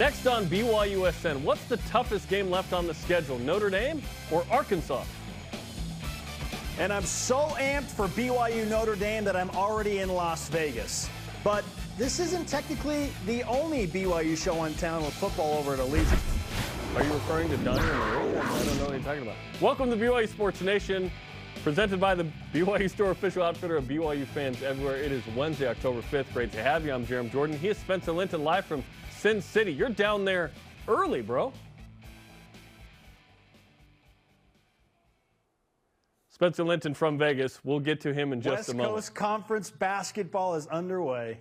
Next on BYUSN, what's the toughest game left on the schedule, Notre Dame or Arkansas? And I'm so amped for BYU Notre Dame that I'm already in Las Vegas. But this isn't technically the only BYU show in town with football over at Allegiant. Are you referring to Diner and Marie? I don't know what you're talking about. Welcome to BYU Sports Nation, presented by the BYU Store, official outfitter of BYU fans everywhere. It is Wednesday, October 5th. Great to have you. I'm Jarom Jordan. He is Spencer Linton, live from Sin City. You're down there early, bro. Spencer Linton from Vegas. We'll get to him in just a moment. West Coast Conference basketball is underway.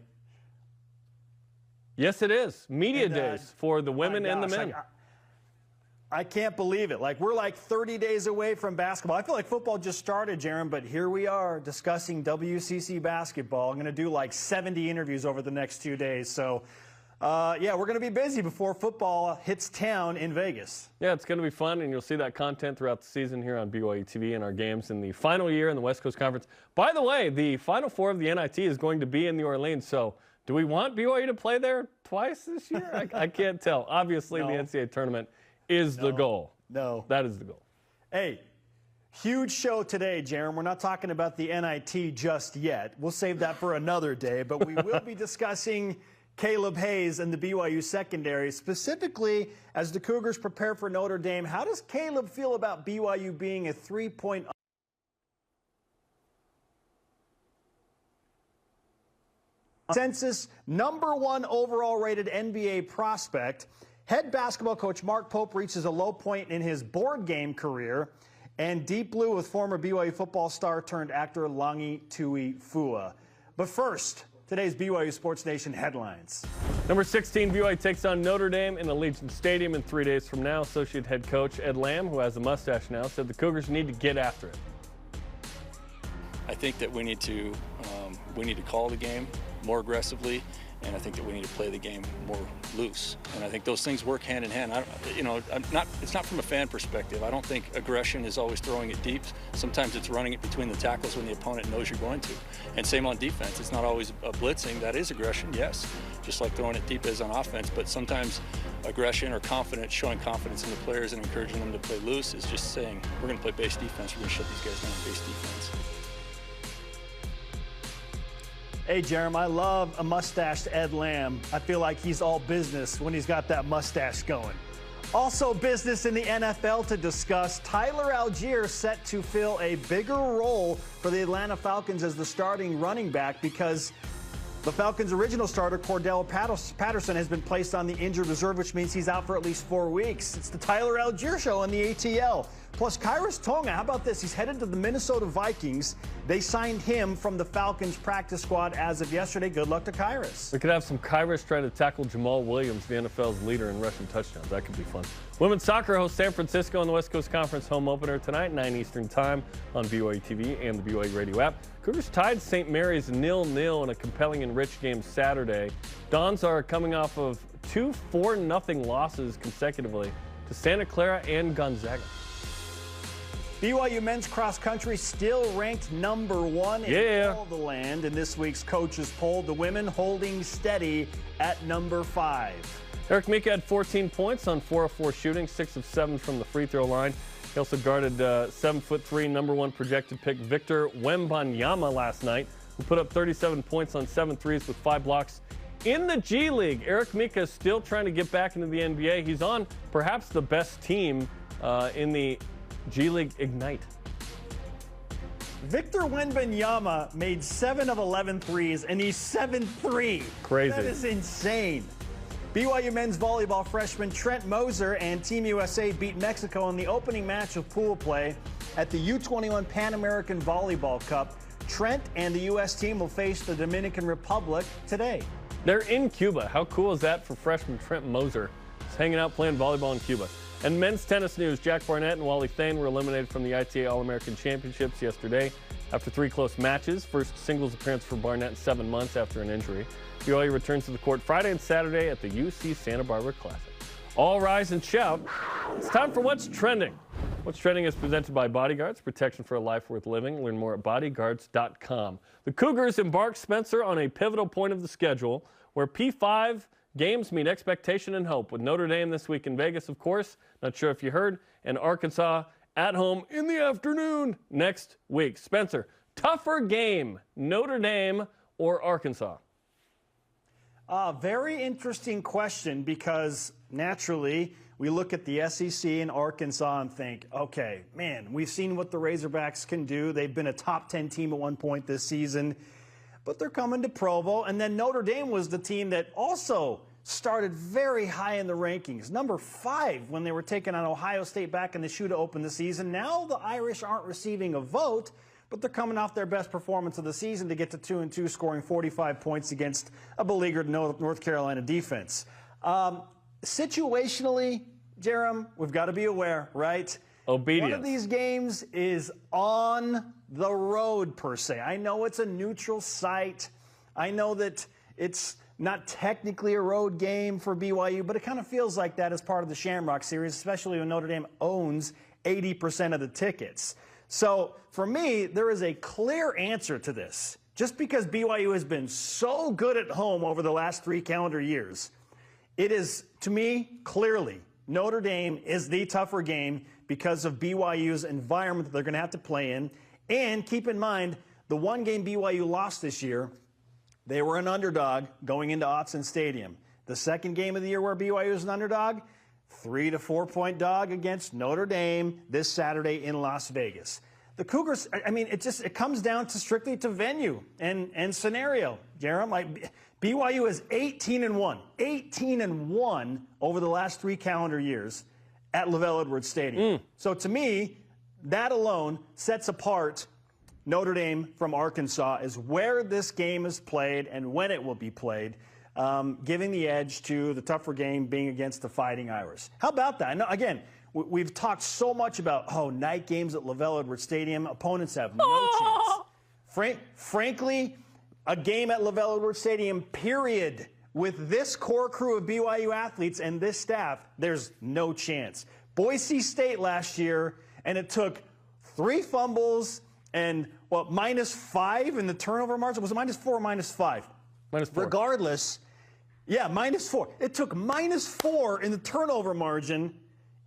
Yes, it is. Media days for the women and the men. I can't believe it. We're 30 days away from basketball. I feel like football just started, Jarom, but here we are discussing WCC basketball. I'm going to do 70 interviews over the next 2 days. So, yeah, we're going to be busy before football hits town in Vegas. Yeah, it's going to be fun, and you'll see that content throughout the season here on BYU TV and our games in the final year in the West Coast Conference. By the way, the Final Four of the NIT is going to be in New Orleans, so do we want BYU to play there twice this year? I can't tell. Obviously, the NCAA tournament is the goal. No. That is the goal. Hey, huge show today, Jarom. We're not talking about the NIT just yet. We'll save that for another day, but we will be discussing Kaleb Hayes and the BYU secondary, specifically as the Cougars prepare for Notre Dame. How does Kaleb feel about BYU being a 3-point census #1 overall rated NBA prospect? Head basketball coach Mark Pope reaches a low point in his board game career, and Deep Blue with former BYU football star turned actor Langi Tuifua. But first, today's BYU Sports Nation headlines. Number 16, BYU takes on Notre Dame in Allegiant Stadium in 3 days from now. Associate head coach Ed Lamb, who has a mustache now, said the Cougars need to get after it. I think that we need to call the game more aggressively, and I think that we need to play the game more loose. And I think those things work hand in hand. It's not from a fan perspective. I don't think aggression is always throwing it deep. Sometimes it's running it between the tackles when the opponent knows you're going to. And same on defense. It's not always a blitzing. That is aggression, yes, just like throwing it deep is on offense. But sometimes aggression or confidence, showing confidence in the players and encouraging them to play loose is just saying, we're going to play base defense. We're going to shut these guys down on base defense. Hey, Jarom, I love a mustached Ed Lamb. I feel like he's all business when he's got that mustache going. Also business in the NFL to discuss. Tyler Algier set to fill a bigger role for the Atlanta Falcons as the starting running back because the Falcons' original starter, Cordell Patterson, has been placed on the injured reserve, which means he's out for at least 4 weeks. It's the Tyler Algier show on the ATL. Plus, Khyiris Tonga, how about this? He's headed to the Minnesota Vikings. They signed him from the Falcons practice squad as of yesterday. Good luck to Khyiris. We could have some Khyiris trying to tackle Jamal Williams, the NFL's leader in rushing touchdowns. That could be fun. Women's soccer hosts San Francisco in the West Coast Conference home opener tonight, 9 Eastern time on BYU TV and the BYU radio app. Cougars tied St. Mary's 0-0 in a compelling and rich game Saturday. Dons are coming off of 2 4-0 losses consecutively to Santa Clara and Gonzaga. BYU men's cross country still ranked #1 in all the land in this week's coaches poll. The women holding steady at #5. Eric Mika had 14 points on 4 of 4 shooting, 6 of 7 from the free throw line. He also guarded 7'3", #1 projected pick Victor Wembanyama last night, who put up 37 points on 7 threes with 5 blocks. In the G League, Eric Mika is still trying to get back into the NBA. He's on perhaps the best team in the G League Ignite. Victor Wembanyama made 7 of 11 threes, and he's 7'3". Crazy. That is insane. BYU men's volleyball freshman Trent Moser and Team USA beat Mexico in the opening match of pool play at the U21 Pan American Volleyball Cup. Trent and the U.S. team will face the Dominican Republic today. They're in Cuba. How cool is that for freshman Trent Moser? He's hanging out playing volleyball in Cuba. And men's tennis news, Jack Barnett and Wally Thane were eliminated from the ITA All-American Championships yesterday after 3 close matches. First singles appearance for Barnett in 7 months after an injury. BYU returns to the court Friday and Saturday at the UC Santa Barbara Classic. All rise and shout. It's time for What's Trending. What's Trending is presented by Bodyguards, protection for a life worth living. Learn more at bodyguards.com. The Cougars embark, Spencer, on a pivotal point of the schedule where P5 games meet expectation and hope with Notre Dame this week in Vegas, of course. Not sure if you heard. And Arkansas at home in the afternoon next week. Spencer, tougher game, Notre Dame or Arkansas? Very interesting question, because naturally we look at the SEC and Arkansas and think, okay, man, we've seen what the Razorbacks can do. They've been a top 10 team at one point this season, but they're coming to Provo. And then Notre Dame was the team that also started very high in the rankings, number 5 when they were taking on Ohio State back in the shoe to open the season. Now the Irish aren't receiving a vote, but they're coming off their best performance of the season to get to 2-2, scoring 45 points against a beleaguered North Carolina defense. Situationally, Jarom, we've got to be aware, right? Obedience. One of these games is on the road, per se. I know it's a neutral site. I know that it's not technically a road game for BYU, but it kind of feels like that as part of the Shamrock Series, especially when Notre Dame owns 80% of the tickets. So for me, there is a clear answer to this. Just because BYU has been so good at home over the last 3 calendar years, it is, to me, clearly, Notre Dame is the tougher game because of BYU's environment that they're going to have to play in. And keep in mind, the one game BYU lost this year, they were an underdog going into Autzen Stadium. The second game of the year where BYU is an underdog, 3 to 4 point dog against Notre Dame this Saturday in Las Vegas. The Cougars, I mean, it comes down to strictly to venue and scenario. Jarom, like BYU is 18-1, 18-1 over the last 3 calendar years at LaVell Edwards Stadium. So to me, that alone sets apart Notre Dame from Arkansas as where this game is played and when it will be played, giving the edge to the tougher game being against the Fighting Irish. How about that? Now, again, we've talked so much about, night games at LaVell Edwards Stadium. Opponents have no chance. Frankly, a game at LaVell Edwards Stadium, period, with this core crew of BYU athletes and this staff, there's no chance. Boise State last year, and it took 3 fumbles and, -5 in the turnover margin? Was it -4 or -5? -4. Regardless, -4. It took -4 in the turnover margin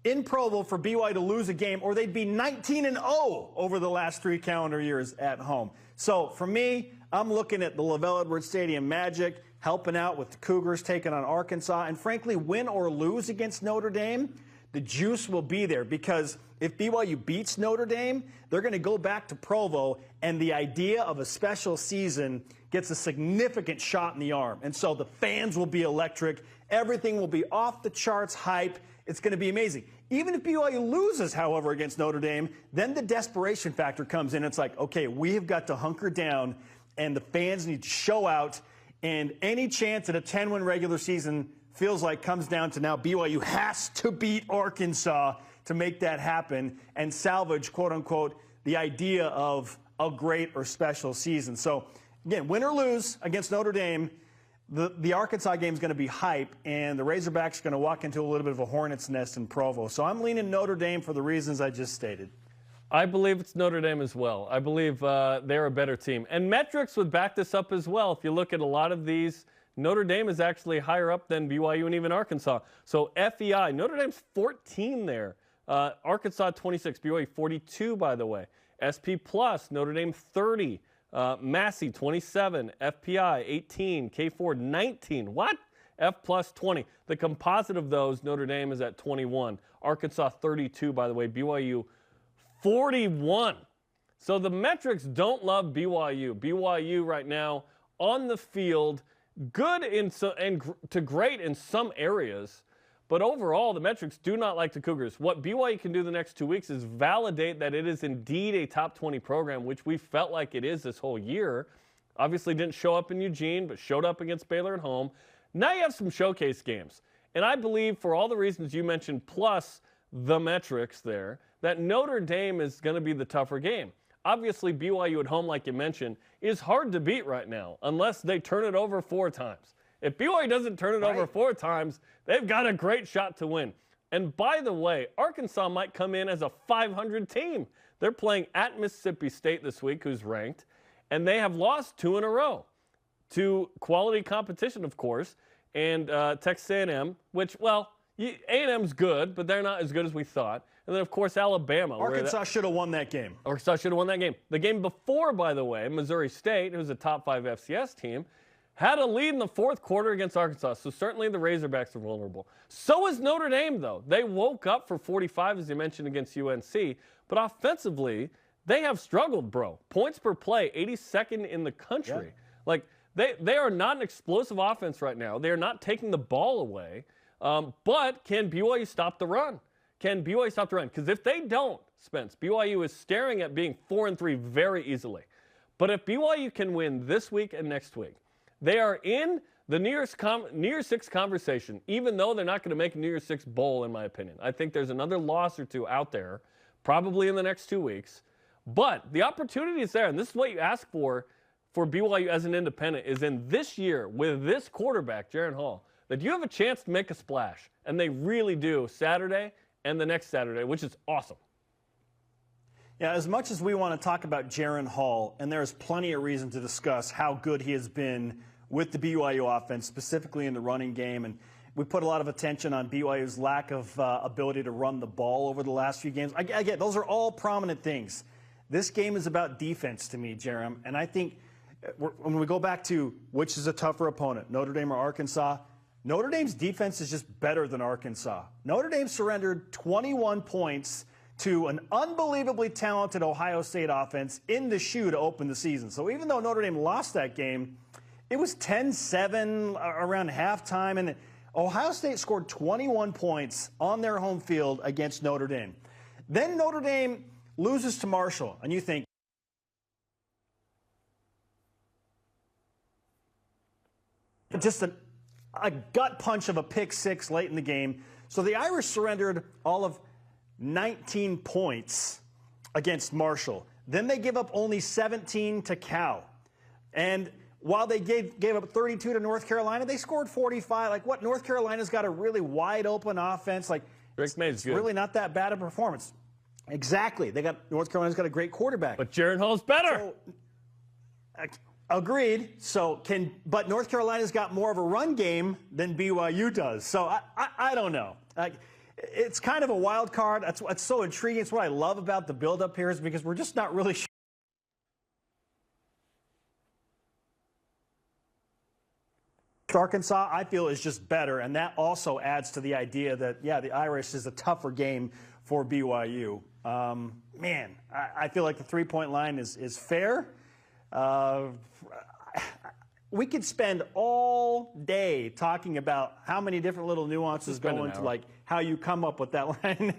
in Provo for BYU to lose a game, or they'd be 19-0 over the last 3 calendar years at home. So for me, I'm looking at the LaVell Edwards Stadium magic, helping out with the Cougars taking on Arkansas. And frankly, win or lose against Notre Dame, the juice will be there, because if BYU beats Notre Dame, they're going to go back to Provo, and the idea of a special season gets a significant shot in the arm. And so the fans will be electric. Everything will be off the charts hype. It's going to be amazing. Even if BYU loses, however, against Notre Dame, then the desperation factor comes in. It's like, okay, we have got to hunker down, and the fans need to show out. And any chance at a 10-win regular season feels like comes down to now BYU has to beat Arkansas to make that happen and salvage, quote-unquote, the idea of a great or special season. So, again, win or lose against Notre Dame, the Arkansas game is going to be hype, and the Razorbacks are going to walk into a little bit of a hornet's nest in Provo. So I'm leaning Notre Dame for the reasons I just stated. I believe it's Notre Dame as well. I believe they're a better team. And metrics would back this up as well. If you look at a lot of these, Notre Dame is actually higher up than BYU and even Arkansas. So FEI, Notre Dame's 14 there. Arkansas 26, BYU 42, by the way. SP Plus, Notre Dame 30. Massey 27, FPI 18, K4 19. What? F plus 20. The composite of those, Notre Dame is at 21. Arkansas 32, by the way. BYU 41. So the metrics don't love BYU. BYU right now on the field, good and to great in some areas. But overall, the metrics do not like the Cougars. What BYU can do the next 2 weeks is validate that it is indeed a top 20 program, which we felt like it is this whole year. Obviously didn't show up in Eugene, but showed up against Baylor at home. Now you have some showcase games. And I believe for all the reasons you mentioned, plus the metrics there, that Notre Dame is going to be the tougher game. Obviously, BYU at home, like you mentioned, is hard to beat right now, unless they turn it over 4 times. If BYU doesn't turn it over 4 times, they've got a great shot to win. And by the way, Arkansas might come in as a 500 team. They're playing at Mississippi State this week, who's ranked, and they have lost 2 in a row to quality competition, of course. and Texas A&M, which, well, A&M's good, but they're not as good as we thought. And then, of course, Alabama. Arkansas should have won that game. Arkansas should have won that game. The game before, by the way, Missouri State, who's a top 5 FCS team, had a lead in the fourth quarter against Arkansas, so certainly the Razorbacks are vulnerable. So is Notre Dame, though. They woke up for 45, as you mentioned, against UNC, but offensively, they have struggled, bro. Points per play, 82nd in the country. Yeah. Like, they are not an explosive offense right now. They are not taking the ball away, but can BYU stop the run? Can BYU stop the run? Because if they don't, Spence, BYU is staring at being 4-3 very easily. But if BYU can win this week and next week, they are in the New Year's Six conversation, even though they're not going to make a New Year's Six bowl, in my opinion. I think there's another loss or two out there, probably in the next 2 weeks. But the opportunity is there, and this is what you ask for BYU as an independent, is in this year with this quarterback, Jaron Hall, that you have a chance to make a splash. And they really do Saturday and the next Saturday, which is awesome. Yeah, as much as we want to talk about Jaron Hall, and there's plenty of reason to discuss how good he has been with the BYU offense, specifically in the running game, and we put a lot of attention on BYU's lack of ability to run the ball over the last few games. I get those are all prominent things. This game is about defense to me, Jarom, and I think when we go back to which is a tougher opponent, Notre Dame or Arkansas, Notre Dame's defense is just better than Arkansas. Notre Dame surrendered 21 points to an unbelievably talented Ohio State offense in the shoe to open the season. So even though Notre Dame lost that game, it was 10-7 around halftime, and Ohio State scored 21 points on their home field against Notre Dame. Then Notre Dame loses to Marshall, and you think, just a gut punch of a pick six late in the game. So the Irish surrendered all of 19 points against Marshall. Then they give up only 17 to Cal. And while they gave up 32 to North Carolina, they scored 45. Like, what? North Carolina's got a really wide open offense. Like, it's really not that bad a performance. Exactly. North Carolina's got a great quarterback. But Jaron Hall's better. So, agreed. But North Carolina's got more of a run game than BYU does. So I don't know. It's kind of a wild card. That's what's so intriguing. It's what I love about the build-up here, is because we're just not really sure. Arkansas, I feel, is just better, and that also adds to the idea that, yeah, the Irish is a tougher game for BYU. Man, I feel like the three-point line is fair. We could spend all day talking about how many different little nuances go into, like, how you come up with that line.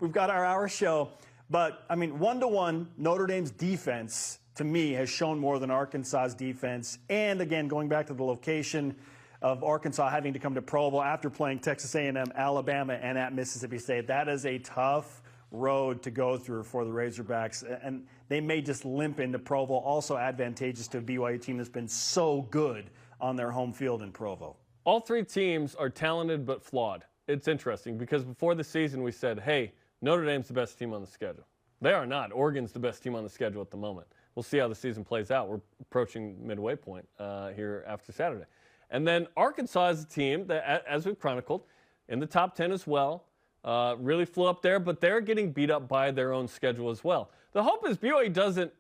We've got our hour show. But, I mean, 1-to-1, Notre Dame's defense, to me, has shown more than Arkansas's defense. And, again, going back to the location of Arkansas having to come to Provo after playing Texas A&M, Alabama, and at Mississippi State, that is a tough road to go through for the Razorbacks. And they may just limp into Provo, also advantageous to a BYU team that's been so good on their home field in Provo. All three teams are talented but flawed. It's interesting because before the season we said, hey, Notre Dame's the best team on the schedule. They are not. Oregon's the best team on the schedule at the moment. We'll see how the season plays out. We're approaching midway point here after Saturday. And then Arkansas is a team that, as we've chronicled, in the top 10 as well, really flew up there, but they're getting beat up by their own schedule as well. The hope is BYU doesn't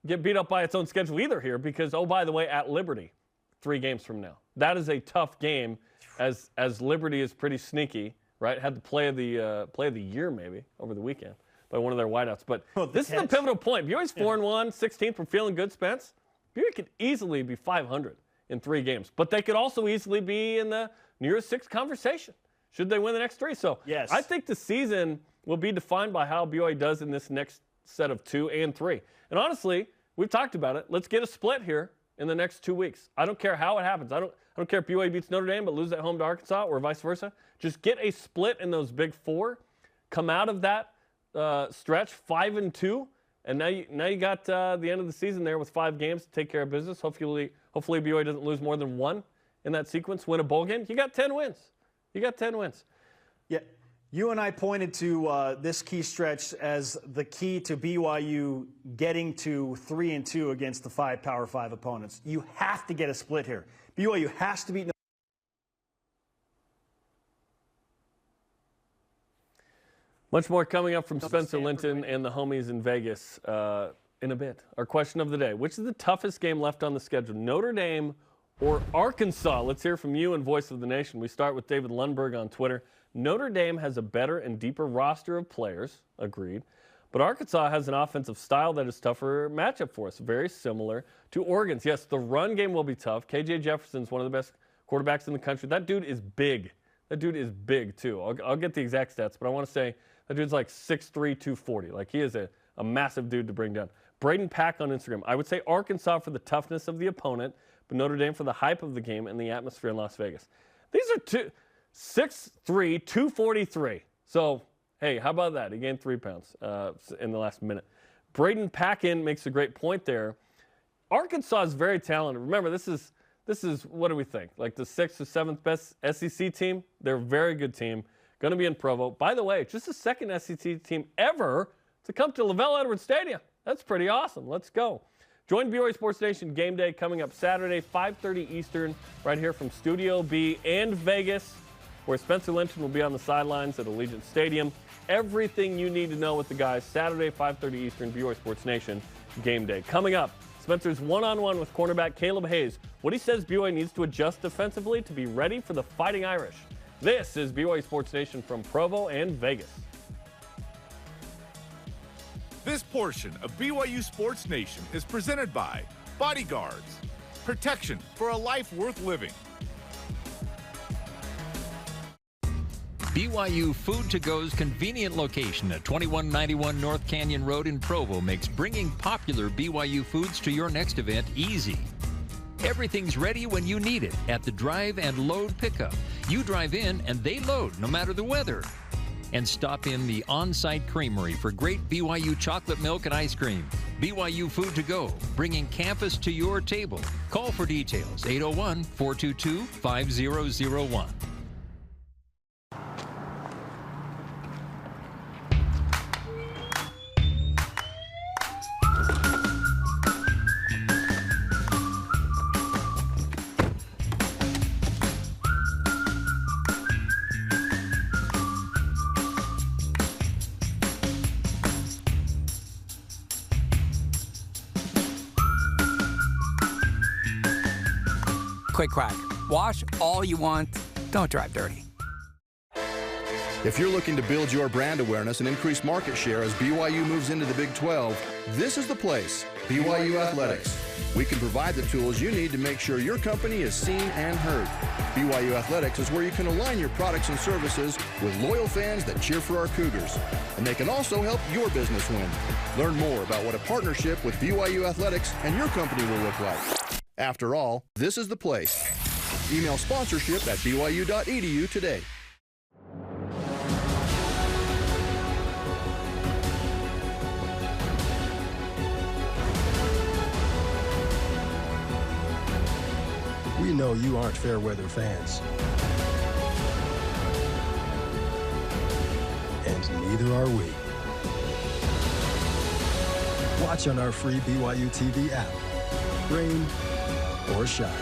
get beat up by its own schedule either here because, oh, by the way, at Liberty, 3 games from now. That is a tough game as Liberty is pretty sneaky, right? Had the play of the year maybe over the weekend by one of their wideouts. But this is the pivotal point. BYU's 4-1, 16th. We're feeling good, Spence. BYU could easily be 500 in 3 games, but they could also easily be in the New Year's Six conversation should they win the next 3. So yes. I think the season will be defined by how BYU does in this next set of 2 and 3. And honestly, we've talked about it. Let's get a split here in the next 2 weeks. I don't care how it happens. I don't care if BYU beats Notre Dame but loses at home to Arkansas or vice versa. Just get a split in those big 4. Come out of that stretch 5-2, and now you got the end of the season there with 5 games to take care of business. Hopefully BYU doesn't lose more than 1 in that sequence. Win a bowl game. You got 10 wins. Yeah. You and I pointed to this key stretch as the key to BYU getting to 3-2 against the 5 Power 5 opponents. You have to get a split here. BYU has to beat Much more coming up from Spencer Linton and the homies in Vegas in a bit. Our question of the day: which is the toughest game left on the schedule, Notre Dame or Arkansas? Let's hear from you and Voice of the Nation. We start with David Lundberg on Twitter. Notre Dame has a better and deeper roster of players, agreed, but Arkansas has an offensive style that is tougher matchup for us, very similar to Oregon's. Yes, the run game will be tough. KJ Jefferson's one of the best quarterbacks in the country. That dude is big. That dude is big, too. I'll get the exact stats, but I want to say that dude's like 6'3", 240. Like, he is a massive dude to bring down. Braden Pack on Instagram. I would say Arkansas for the toughness of the opponent, but Notre Dame for the hype of the game and the atmosphere in Las Vegas. These are 6'3", 243. So, hey, how about that? He gained 3 pounds in the last minute. Braden Packin makes a great point there. Arkansas is very talented. Remember, this is what do we think? Like the 6th or 7th best SEC team? They're a very good team. Going to be in Provo. By the way, just the second SEC team ever to come to LaVell Edwards Stadium. That's pretty awesome. Let's go. Join BYU Sports Nation Game Day coming up Saturday, 5:30 Eastern, right here from Studio B and Vegas, where Spencer Linton will be on the sidelines at Allegiant Stadium. Everything you need to know with the guys, Saturday, 5:30 Eastern, BYU Sports Nation Game Day. Coming up, Spencer's one-on-one with cornerback Kaleb Hayes. What he says BYU needs to adjust defensively to be ready for the Fighting Irish. This is BYU Sports Nation from Provo and Vegas. This portion of BYU Sports Nation is presented by Bodyguards. Protection for a life worth living. BYU Food to Go's convenient location at 2191 North Canyon Road in Provo makes bringing popular BYU foods to your next event easy. Everything's ready when you need it at the drive and load pickup. You drive in and they load no matter the weather. And stop in the on-site creamery for great BYU chocolate milk and ice cream. BYU Food to Go, bringing campus to your table. Call for details, 801-422-5001. Quick crack. Wash all you want. Don't drive dirty. If you're looking to build your brand awareness and increase market share as BYU moves into the Big 12, this is the place, BYU Athletics. We can provide the tools you need to make sure your company is seen and heard. BYU Athletics is where you can align your products and services with loyal fans that cheer for our Cougars. And they can also help your business win. Learn more about what a partnership with BYU Athletics and your company will look like. After all, this is the place. Email sponsorship at byu.edu today. We know you aren't fair weather fans. And neither are we. Watch on our free BYU TV app. Rain or shine.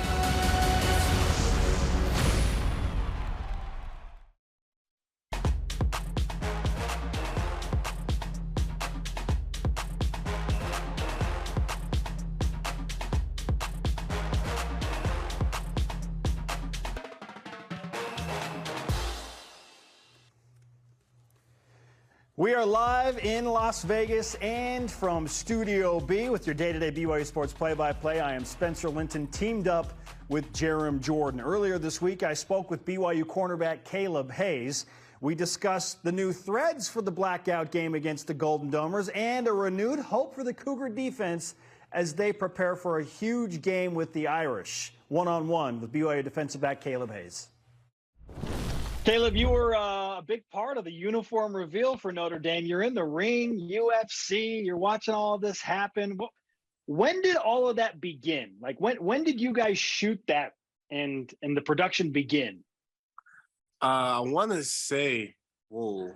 We are live in Las Vegas and from Studio B with your day-to-day BYU Sports play-by-play. I am Spencer Linton, teamed up with Jarom Jordan. Earlier this week, I spoke with BYU cornerback Kaleb Hayes. We discussed the new threads for the blackout game against the Golden Domers and a renewed hope for the Cougar defense as they prepare for a huge game with the Irish. One-on-one with BYU defensive back Kaleb Hayes. Kaleb, you were a big part of the uniform reveal for Notre Dame. You're in the ring, UFC, you're watching all of this happen. When did all of that begin? Like, when did you guys shoot that and the production begin? I want to say, it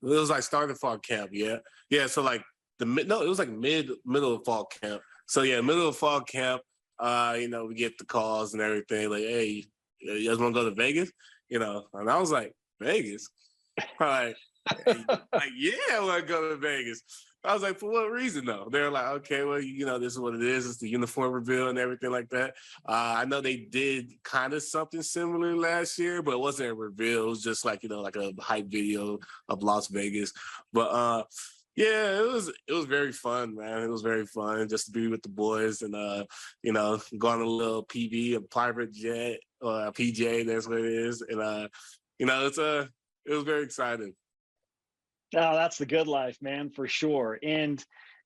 was like starting fall camp, yeah. Yeah, so like it was like middle of fall camp. So yeah, middle of fall camp, we get the calls and everything, like, hey, you guys want to go to Vegas? And I was like, Vegas? like, yeah, I want to go to Vegas. I was like, for what reason, though? They're like, okay, well, this is what it is. It's the uniform reveal and everything like that. I know they did kind of something similar last year, but it wasn't a reveal. It was just like, like a hype video of Las Vegas. But yeah, it was very fun, man. It was very fun just to be with the boys and, go on a little PV, a private jet, or a PJ, that's what it is. And, it was very exciting. Oh, that's the good life, man, for sure. And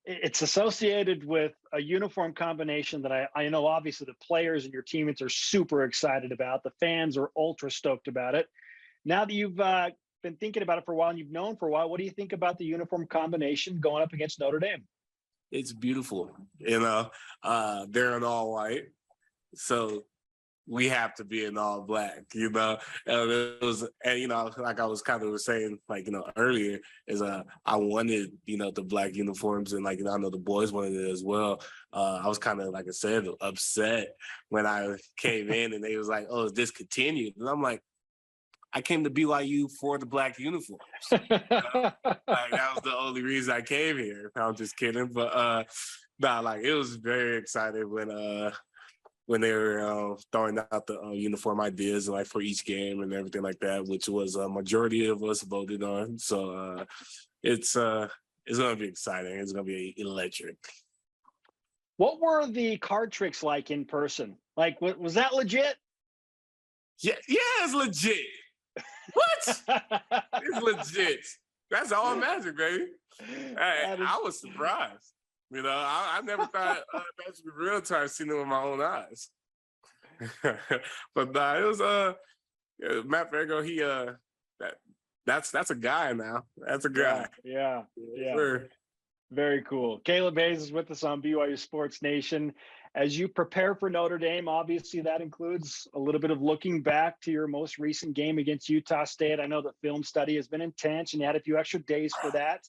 it's associated with a uniform combination that I know obviously the players and your teammates are super excited about. The fans are ultra stoked about it. Now that you've been thinking about it for a while and you've known for a while, what do you think about the uniform combination going up against Notre Dame? It's beautiful. They're in all white. So we have to be in all black, and it was, and like I was kind of saying, earlier, is I wanted, the black uniforms, and I know the boys wanted it as well. I was kind of, like I said, upset when I came in and they was like, "Oh, is this continued?" And I'm like, I came to BYU for the black uniforms. That was the only reason I came here. I'm just kidding, but it was very exciting when they were throwing out the uniform ideas for each game and everything like that, which was a majority of us voted on. So it's going to be exciting. It's going to be electric. What were the card tricks like in person? Was that legit? Yeah, it's legit. What? It's legit. That's all magic, baby. Hey, I was surprised. I never thought that's the real time seeing it with my own eyes. But it was Matt Vergo. That's a guy now. That's a guy. Yeah. Sure. Very cool. Kaleb Hayes is with us on BYU Sports Nation. As you prepare for Notre Dame, obviously that includes a little bit of looking back to your most recent game against Utah State. I know the film study has been intense and you had a few extra days for that.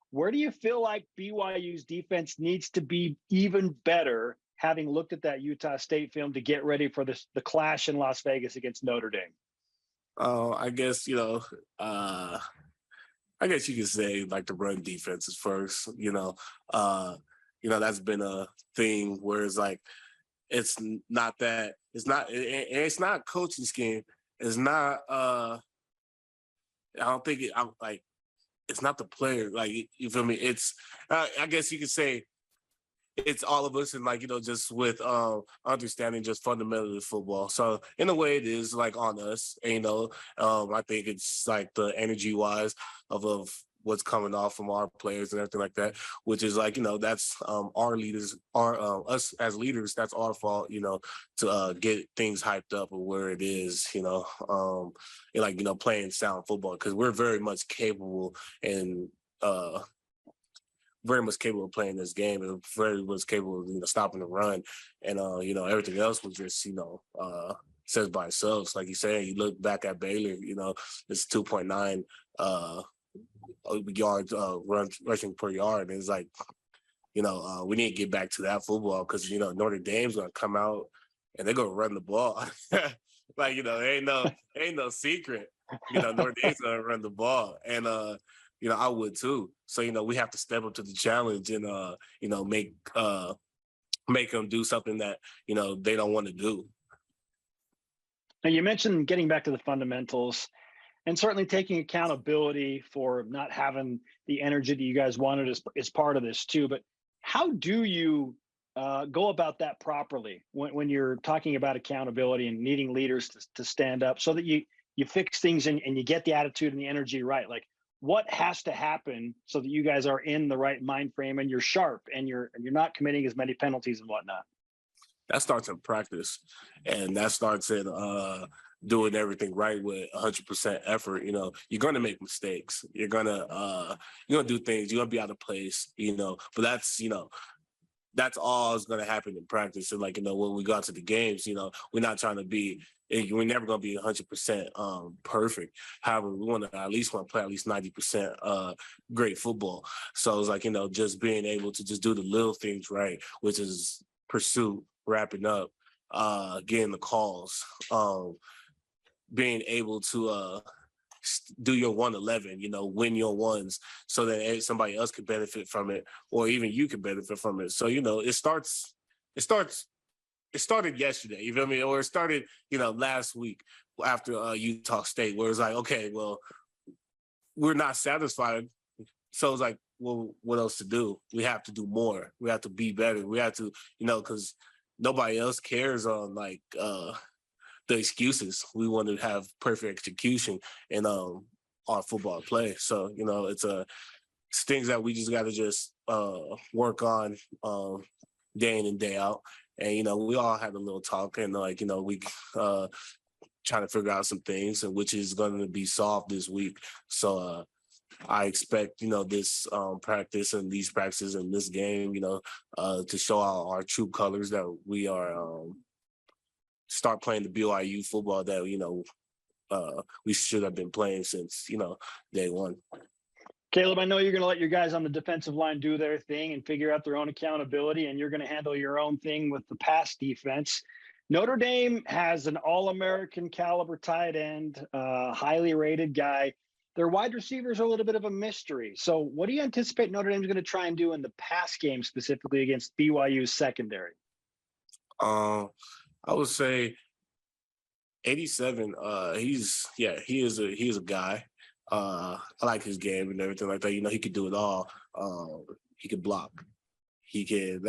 Where do you feel like BYU's defense needs to be even better, having looked at that Utah State film, to get ready for the clash in Las Vegas against Notre Dame? I guess, I guess you could say the run defense is first. That's been a thing where it's not a coaching scheme. It's not. I don't think it's not the player. You feel me? It's I guess you could say it's all of us, and just with understanding just fundamentally football. So in a way, it is on us. And, I think it's the energy wise of what's coming off from our players and everything like that, which is that's our leaders, us as leaders, that's our fault, to get things hyped up or where it is, and playing sound football, because we're very much capable and very much capable of playing this game, and very much capable of stopping the run, and everything else was just says by itself. Like you said, you look back at Baylor, it's 2.9 yards rushing per yard, and it's we need to get back to that football, because Notre Dame's gonna come out and they're gonna run the ball. Ain't no secret. Notre Dame's gonna run the ball, and I would too. So we have to step up to the challenge and make them do something that they don't want to do. Now, you mentioned getting back to the fundamentals and certainly taking accountability for not having the energy that you guys wanted is part of this too. But how do you go about that properly when you're talking about accountability and needing leaders to stand up so that you fix things and you get the attitude and the energy right? What has to happen so that you guys are in the right mind frame and you're sharp and you're not committing as many penalties and whatnot? That starts in practice, and that starts in doing everything right with 100% effort. You're going to make mistakes. You're going to do things. You're going to be out of place, but that's all is going to happen in practice. And when we go out to the games, we're not trying to be, we're never going to be 100% perfect. However, we want to play at least 90% great football. So it's just being able to just do the little things right, which is pursuit, wrapping up, getting the calls, being able to do your 111, win your ones so that somebody else could benefit from it, or even you could benefit from it. So, it started yesterday, you feel me? Or it started, last week after Utah State, where it's like, okay, well, we're not satisfied. So it's like, well, what else to do? We have to do more. We have to be better. We have to, because nobody else cares on like the excuses. We want to have perfect execution in our football play. So, it's things that we just got to just work on day in and day out. And, we all had a little talk and we trying to figure out some things, and which is going to be solved this week. So I expect, this practice and these practices and this game, to show our true colors, that we are start playing the BYU football that, we should have been playing since, day one. Kaleb, I know you're going to let your guys on the defensive line do their thing and figure out their own accountability, and you're going to handle your own thing with the pass defense. Notre Dame has an All-American caliber tight end, highly rated guy. Their wide receivers are a little bit of a mystery. So what do you anticipate Notre Dame is going to try and do in the pass game, specifically against BYU's secondary? I would say 87. He is a guy. I like his game and everything like that. He could do it all. He could block. He can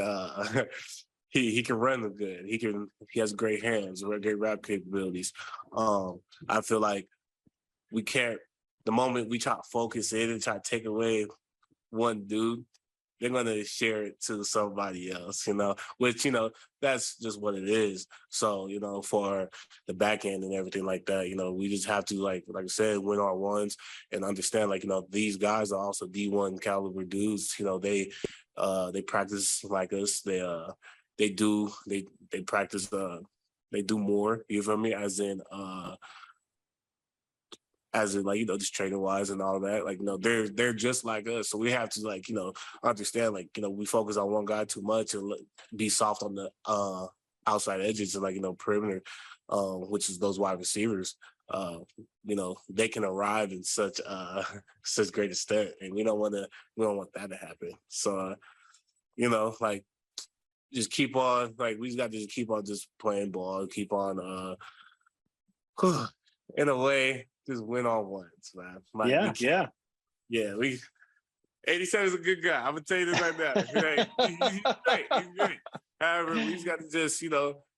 he can run good. He has great hands, great route capabilities. I feel like we can't. The moment we try to focus in and try to take away one dude, they're going to share it to somebody else, which, that's just what it is. So, for the back end and everything like that, we just have to, like I said, win our ones and understand, these guys are also D1 caliber dudes. They practice like us. They practice, they do more, you feel me? As in just training wise and all that, they're just like us. So we have to understand, we focus on one guy too much and be soft on the outside edges and perimeter, which is those wide receivers. They can arrive in such great extent, and we don't want that to happen. So, just keep on, we just got to just keep on just playing ball, keep on, in a way, just win on ones, man. Yeah. 87 is a good guy. I'm gonna tell you this right now. He's great. He's great. However, we just got to just,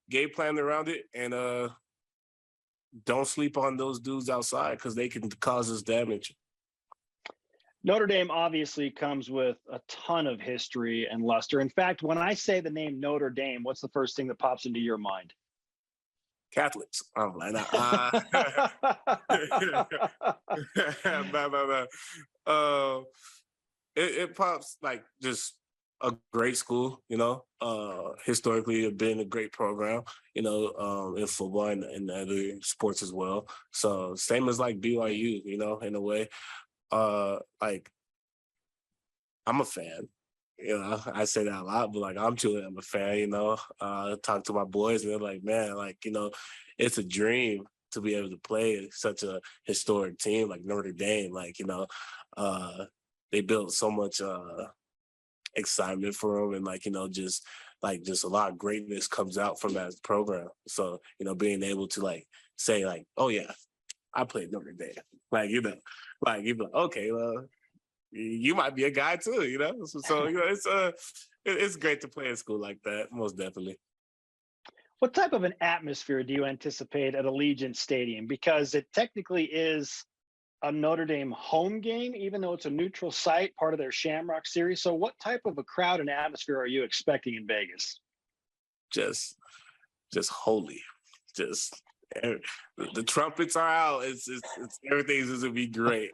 game plan around it, and don't sleep on those dudes outside, because they can cause us damage. Notre Dame obviously comes with a ton of history and luster. In fact, when I say the name Notre Dame, what's the first thing that pops into your mind? Catholics. I'm like, no. It pops like just a great school, historically have been a great program, in football and other sports as well. So same as like BYU, in a way. I'm a fan. I say that a lot, but I'm a fan, talk to my boys and they're like, man, it's a dream to be able to play such a historic team like Notre Dame. They built so much excitement for them, and just a lot of greatness comes out from that program. So, being able to say oh yeah, I played Notre Dame. You'd be like, okay, well, you might be a guy too, So it's great to play at school like that, most definitely. What type of an atmosphere do you anticipate at Allegiant Stadium? Because it technically is a Notre Dame home game, even though it's a neutral site, part of their Shamrock series. So what type of a crowd and atmosphere are you expecting in Vegas? Just holy. Just the trumpets are out. It's everything's going to be great.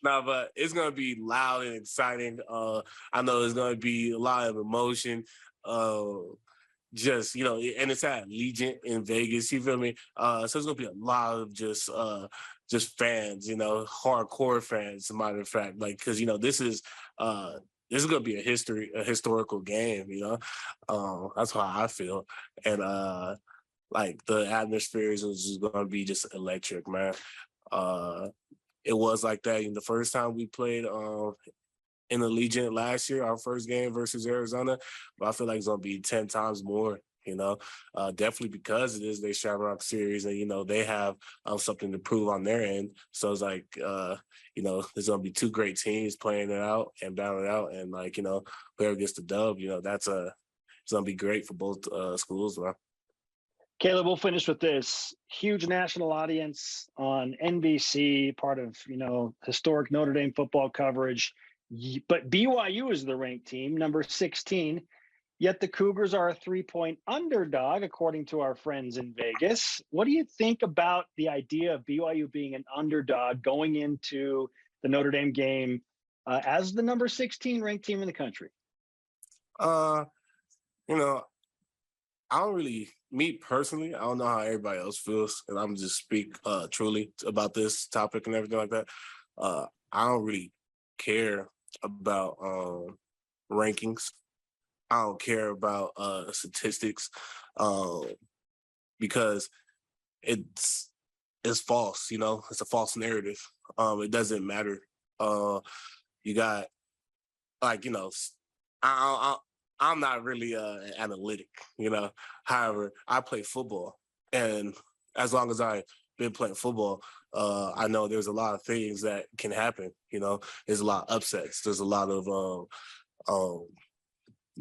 But it's going to be loud and exciting. I know there's going to be a lot of emotion. And it's at Allegiant in Vegas. You feel me? So there's going to be a lot of just fans. Hardcore fans. As a matter of fact, because this is going to be a historical game. That's how I feel, and the atmosphere is just going to be just electric, man. it was like that in the first time we played in the Allegiant last year, our first game versus Arizona. But I feel like it's going to be 10 times more, definitely because it is their Shamrock Series and, they have something to prove on their end. So it's like, there's going to be two great teams playing it out and battling it out. And, whoever gets the dub, it's going to be great for both schools, man. Kaleb, we'll finish with this. Huge national audience on NBC, part of, historic Notre Dame football coverage. But BYU is the ranked team, number 16. Yet the Cougars are a 3-point underdog, according to our friends in Vegas. What do you think about the idea of BYU being an underdog going into the Notre Dame game as the number 16 ranked team in the country? I don't really, me personally, I don't know how everybody else feels, and I'm just speak truly about this topic and everything like that. I don't really care about rankings. I don't care about statistics because it's false, it's a false narrative. It doesn't matter. You got I'm not really an analytic, However, I play football, and as long as I've been playing football, I know there's a lot of things that can happen. There's a lot of upsets. There's a lot of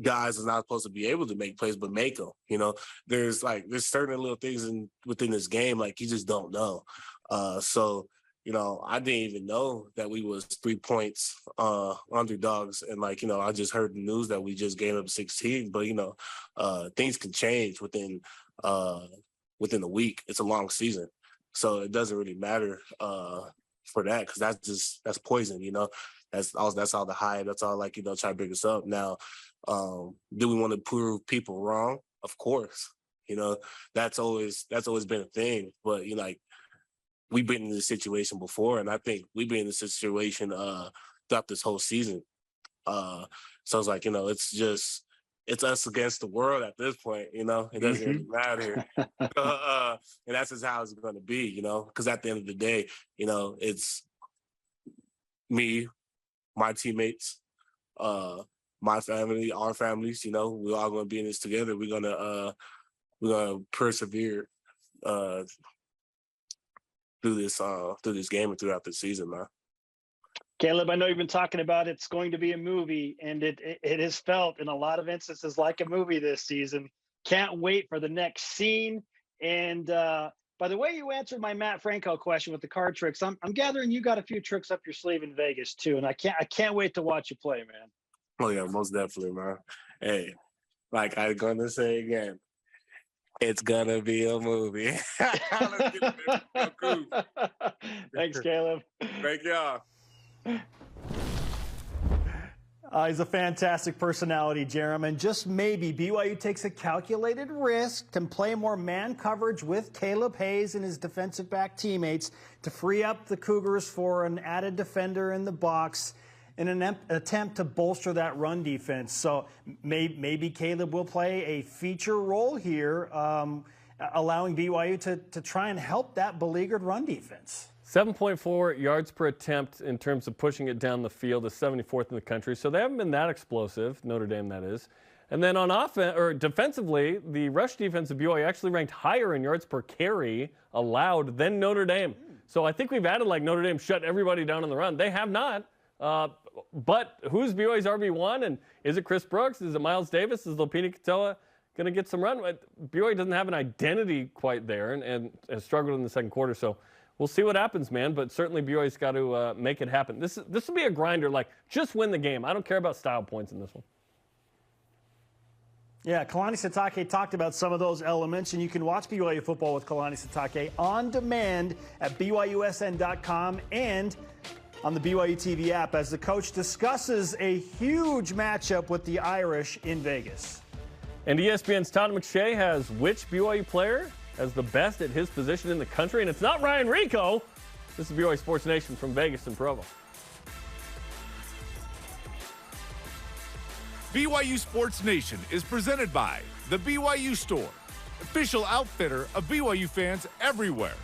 guys are not supposed to be able to make plays, but make them. There's certain little things within this game like you just don't know. So I didn't even know that we was 3 points underdogs, and I just heard the news that we just gave up 16. But things can change within a week. It's a long season, so it doesn't really matter for that because that's poison. That's all the hype. That's all try to bring us up. Now, do we want to prove people wrong? Of course. That's always been a thing. But we've been in this situation before, and I think we've been in this situation throughout this whole season. So it's it's us against the world at this point. It doesn't really matter, and that's just how it's going to be. Because at the end of the day, it's me, my teammates, my family, our families. We're all going to be in this together. We're gonna persevere through this game and throughout the season, man. Kaleb, I know you've been talking about it's going to be a movie, and it has felt in a lot of instances like a movie this season. Can't wait for the next scene. And by the way you answered my Matt Franco question with the card tricks, I'm gathering you got a few tricks up your sleeve in Vegas too, and I can't wait to watch you play, man. Oh yeah, most definitely, man. Hey, like I'm gonna say again, it's gonna be a movie. Thanks, Kaleb. Thank y'all. He's a fantastic personality, Jarom, and just maybe BYU takes a calculated risk to play more man coverage with Kaleb Hayes and his defensive back teammates to free up the Cougars for an added defender in the box in an attempt to bolster that run defense. So maybe Kaleb will play a feature role here, allowing BYU to try and help that beleaguered run defense. 7.4 yards per attempt in terms of pushing it down the field is 74th in the country. So they haven't been that explosive, Notre Dame that is. And then on offense or defensively, the rush defense of BYU actually ranked higher in yards per carry allowed than Notre Dame. So I think we've added like Notre Dame shut everybody down on the run. They have not. But who's BYU's RB1? And is it Chris Brooks? Is it Miles Davis? Is Lopini Katoa going to get some run? BYU doesn't have an identity quite there and has struggled in the second quarter. So we'll see what happens, man. But certainly BYU's got to make it happen. This will be a grinder. Like, just win the game. I don't care about style points in this one. Yeah, Kalani Sitake talked about some of those elements, and you can watch BYU football with Kalani Sitake on demand at BYUSN.com and on the BYU TV app as the coach discusses a huge matchup with the Irish in Vegas. And ESPN's Todd McShay has which BYU player as the best at his position in the country, and it's not Ryan Rico. This is BYU Sports Nation from Vegas and Provo. BYU Sports Nation is presented by the BYU Store, official outfitter of BYU fans everywhere.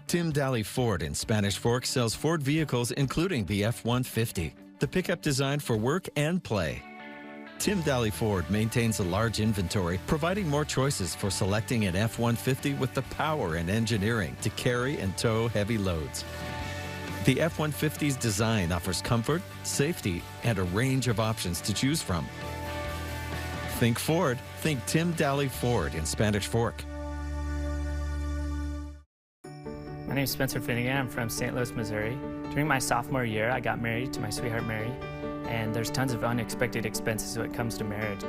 Tim Daly Ford in Spanish Fork sells Ford vehicles including the F-150, the pickup designed for work and play. Tim Daly Ford maintains a large inventory, providing more choices for selecting an F-150 with the power and engineering to carry and tow heavy loads. The F-150's design offers comfort, safety, and a range of options to choose from. Think Ford. Think Tim Daly Ford in Spanish Fork. My name is Spencer Linton. I'm from St. Louis, Missouri. During my sophomore year, I got married to my sweetheart, Mary, and there's tons of unexpected expenses when it comes to marriage.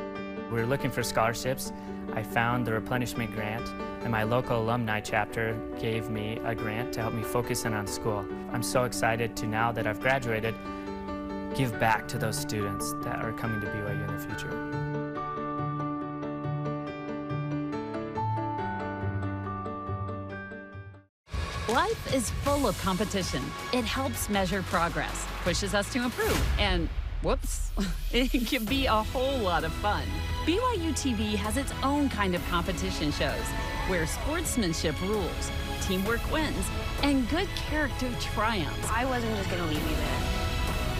We were looking for scholarships. I found the replenishment grant, and my local alumni chapter gave me a grant to help me focus in on school. I'm so excited to, now that I've graduated, give back to those students that are coming to BYU in the future. Life is full of competition. It helps measure progress, pushes us to improve, and whoops, it can be a whole lot of fun. BYU TV has its own kind of competition shows where sportsmanship rules, teamwork wins, and good character triumphs. I wasn't just going to leave you there.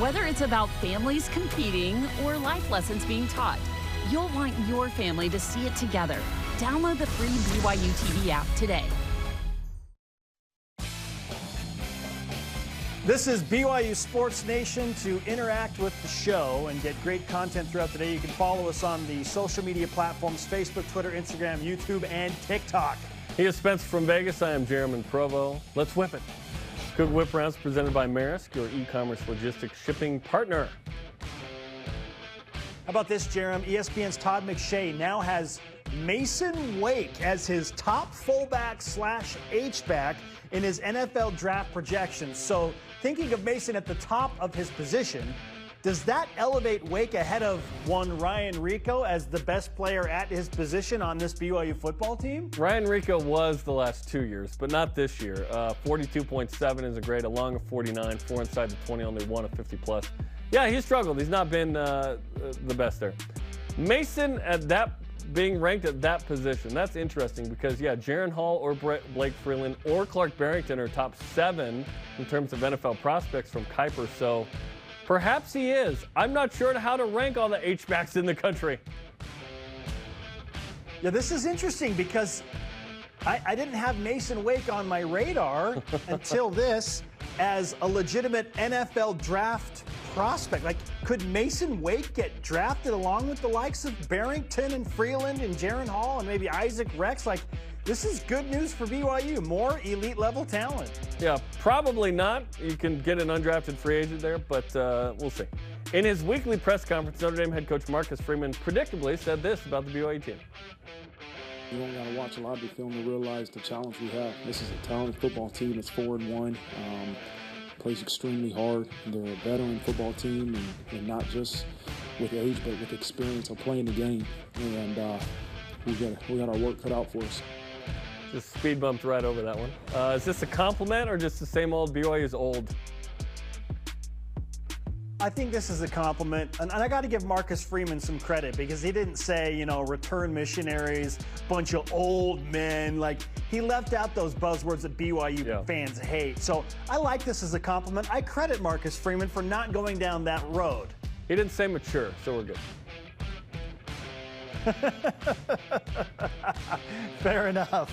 Whether it's about families competing or life lessons being taught, you'll want your family to see it together. Download the free BYU TV app today. This is BYU Sports Nation. To interact with the show and get great content throughout the day, you can follow us on the social media platforms, Facebook, Twitter, Instagram, YouTube, and TikTok. He is Spencer from Vegas. I am Jarom in Provo. Let's whip it. Good Whip Rounds presented by Maersk, your e-commerce logistics shipping partner. How about this, Jarom? ESPN's Todd McShay now has Mason Wake as his top fullback / H-back in his NFL draft projections. So thinking of Mason at the top of his position, does that elevate Wake ahead of one Ryan Rico as the best player at his position on this BYU football team? Ryan Rico was the last 2 years, but not this year. 42.7 is a grade, a long of 49, 4 inside the 20, only 1 of 50+. Yeah, he struggled. He's not been the best there. Mason at that being ranked at that position, that's interesting because, yeah, Jaron Hall or Blake Freeland or Clark Barrington are top 7 in terms of NFL prospects from Kuiper, so perhaps he is. I'm not sure how to rank all the H-backs in the country. Yeah, this is interesting because I didn't have Mason Wake on my radar until this as a legitimate NFL draft prospect. Like, could Mason Wake get drafted along with the likes of Barrington and Freeland and Jaron Hall and maybe Isaac Rex? Like, this is good news for BYU. More elite level talent. Yeah, probably not. You can get an undrafted free agent there, but we'll see. In his weekly press conference, Notre Dame head coach Marcus Freeman predictably said this about the BYU team. You don't got to watch a lot of the film to realize the challenge we have. This is a talented football team that's 4-1. Plays extremely hard. They're a veteran football team, and not just with age, but with experience of playing the game. And we got our work cut out for us. Just speed bumped right over that one. Is this a compliment or just the same old BYU's old? I think this is a compliment, and I got to give Marcus Freeman some credit because he didn't say, you know, return missionaries, bunch of old men. Like, he left out those buzzwords that BYU fans hate. So I like this as a compliment. I credit Marcus Freeman for not going down that road. He didn't say mature, so we're good. Fair enough.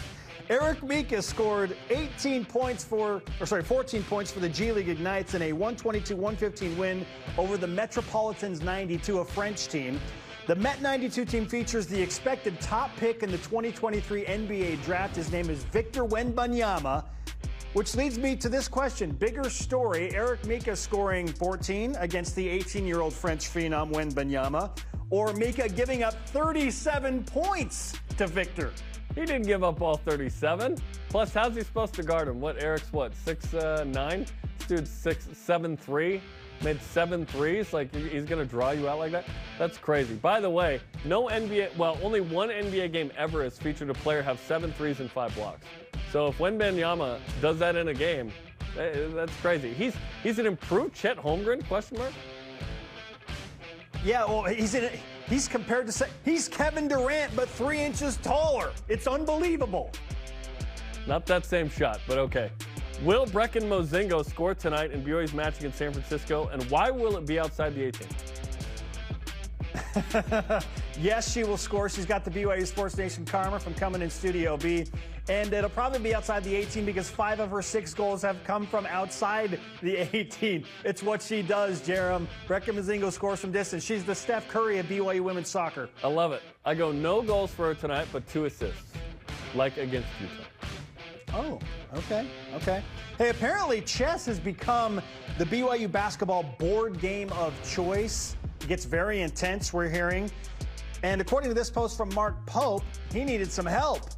Eric Mika scored 14 points for the G League Ignites in a 122-115 win over the Metropolitans 92, a French team. The Met 92 team features the expected top pick in the 2023 NBA draft. His name is Victor Wembanyama, which leads me to this question. Bigger story, Eric Mika scoring 14 against the 18-year-old French phenom Wembanyama, or Mika giving up 37 points to Victor? He didn't give up all 37. Plus, how's he supposed to guard him? Eric's 6'9"? This dude's 7'3", made 7 threes. Like, he's going to draw you out like that? That's crazy. By the way, only one NBA game ever has featured a player have 7 threes and 5 blocks. So if Wembanyama does that in a game, that's crazy. He's an improved Chet Holmgren, ? Yeah, well, he's compared to, he's Kevin Durant, but 3 inches taller. It's unbelievable. Not that same shot, but okay. Will Brecken Mozingo score tonight in BYU's match against San Francisco, and why will it be outside the 18? Yes, she will score. She's got the BYU Sports Nation karma from coming in Studio B. And it'll probably be outside the 18 because 5 of her 6 goals have come from outside the 18. It's what she does, Jarom. Brecken Mozingo scores from distance. She's the Steph Curry of BYU women's soccer. I love it. I go no goals for her tonight, but 2 assists, like against Utah. Oh, okay. Hey, apparently chess has become the BYU basketball board game of choice. It gets very intense, we're hearing. And according to this post from Mark Pope, he needed some help.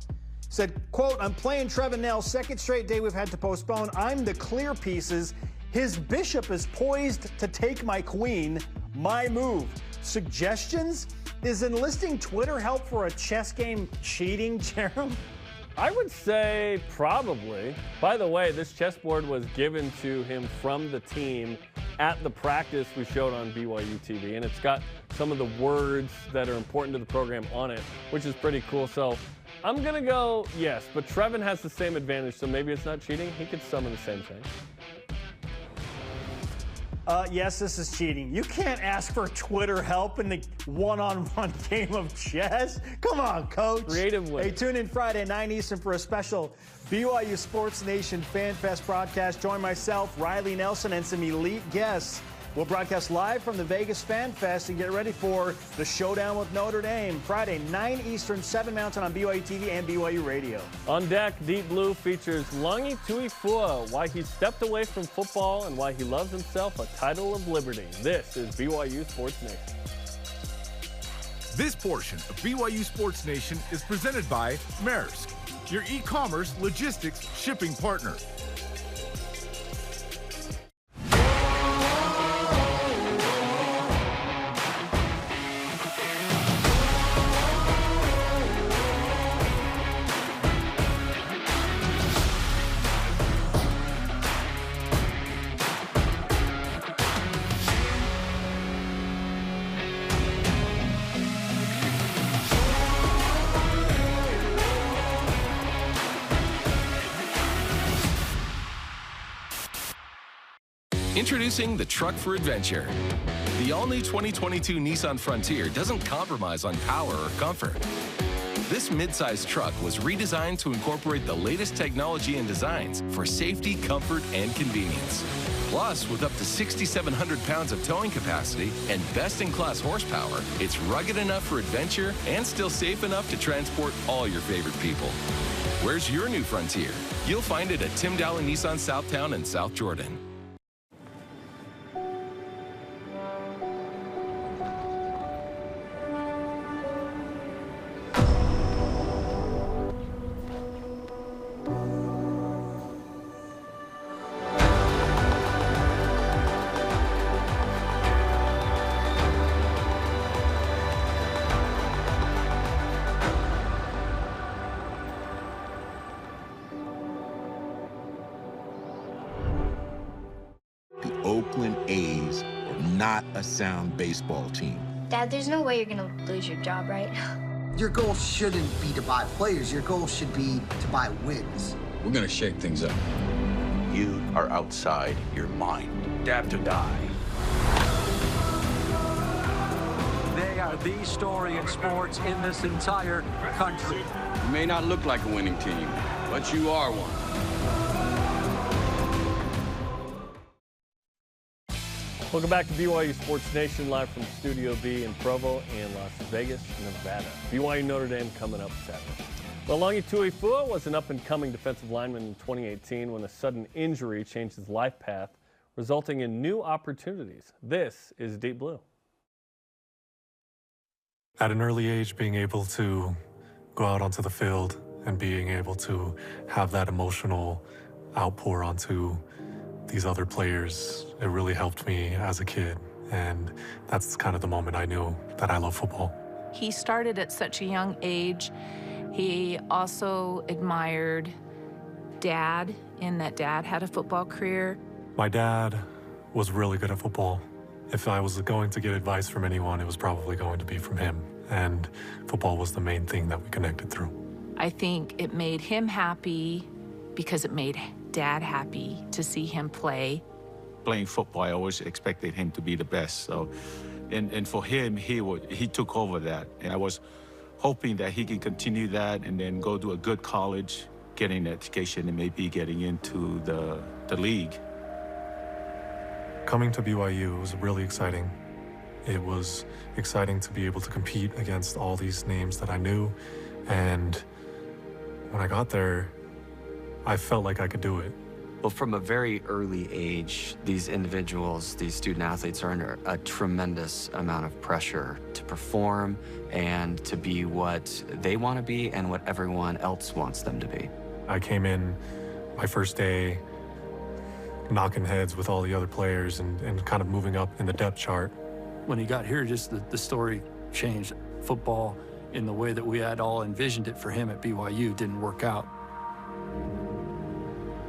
Said, quote, I'm playing Trevin Nell, second straight day we've had to postpone. I'm the clear pieces. His bishop is poised to take my queen. My move. Suggestions? Is enlisting Twitter help for a chess game cheating, Jarom? I would say probably. By the way, this chessboard was given to him from the team at the practice we showed on BYU TV, and it's got some of the words that are important to the program on it, which is pretty cool. So I'm going to go yes, but Trevin has the same advantage, so maybe it's not cheating. He could summon the same thing. Yes, this is cheating. You can't ask for Twitter help in the one-on-one game of chess. Come on, coach. Creative way. Hey, tune in Friday, 9 Eastern for a special BYU Sports Nation Fan Fest broadcast. Join myself, Riley Nelson, and some elite guests. We'll broadcast live from the Vegas Fan Fest and get ready for the showdown with Notre Dame. Friday, 9 Eastern, 7 Mountain on BYU TV and BYU Radio. On deck, Deep Blue features Langi Tuifua, why he stepped away from football and why he loves himself a title of liberty. This is BYU Sports Nation. This portion of BYU Sports Nation is presented by Maersk, your e-commerce logistics shipping partner. Introducing the truck for adventure. The all-new 2022 Nissan Frontier doesn't compromise on power or comfort. This midsize truck was redesigned to incorporate the latest technology and designs for safety, comfort, and convenience. Plus, with up to 6,700 pounds of towing capacity and best-in-class horsepower, it's rugged enough for adventure and still safe enough to transport all your favorite people. Where's your new Frontier? You'll find it at Tim Dowling Nissan Southtown and South Jordan. A sound baseball team. Dad, there's no way you're gonna lose your job, right? Your goal shouldn't be to buy players. Your goal should be to buy wins. We're gonna shake things up. You are outside your mind. Dab to die. They are the story in sports in this entire country. You may not look like a winning team, but you are one. Welcome back to BYU Sports Nation, live from Studio B in Provo and Las Vegas, Nevada. BYU Notre Dame coming up Saturday. Well, Langi Tuifua was an up-and-coming defensive lineman in 2018 when a sudden injury changed his life path, resulting in new opportunities. This is Deep Blue. At an early age, being able to go out onto the field and being able to have that emotional outpour onto these other players, it really helped me as a kid. And that's kind of the moment I knew that I love football. He started at such a young age. He also admired Dad, in that Dad had a football career. My dad was really good at football. If I was going to get advice from anyone, it was probably going to be from him. And football was the main thing that we connected through. I think it made him happy because it made Dad happy to see him play. Playing football, I always expected him to be the best. So, and for him, he took over that. And I was hoping that he can continue that and then go to a good college, getting an education, and maybe getting into the league. Coming to BYU was really exciting. It was exciting to be able to compete against all these names that I knew. And when I got there, I felt like I could do it. Well, from a very early age, these individuals, these student athletes are under a tremendous amount of pressure to perform and to be what they want to be and what everyone else wants them to be. I came in my first day knocking heads with all the other players and kind of moving up in the depth chart. When he got here, just the story changed. Football, in the way that we had all envisioned it for him at BYU, didn't work out.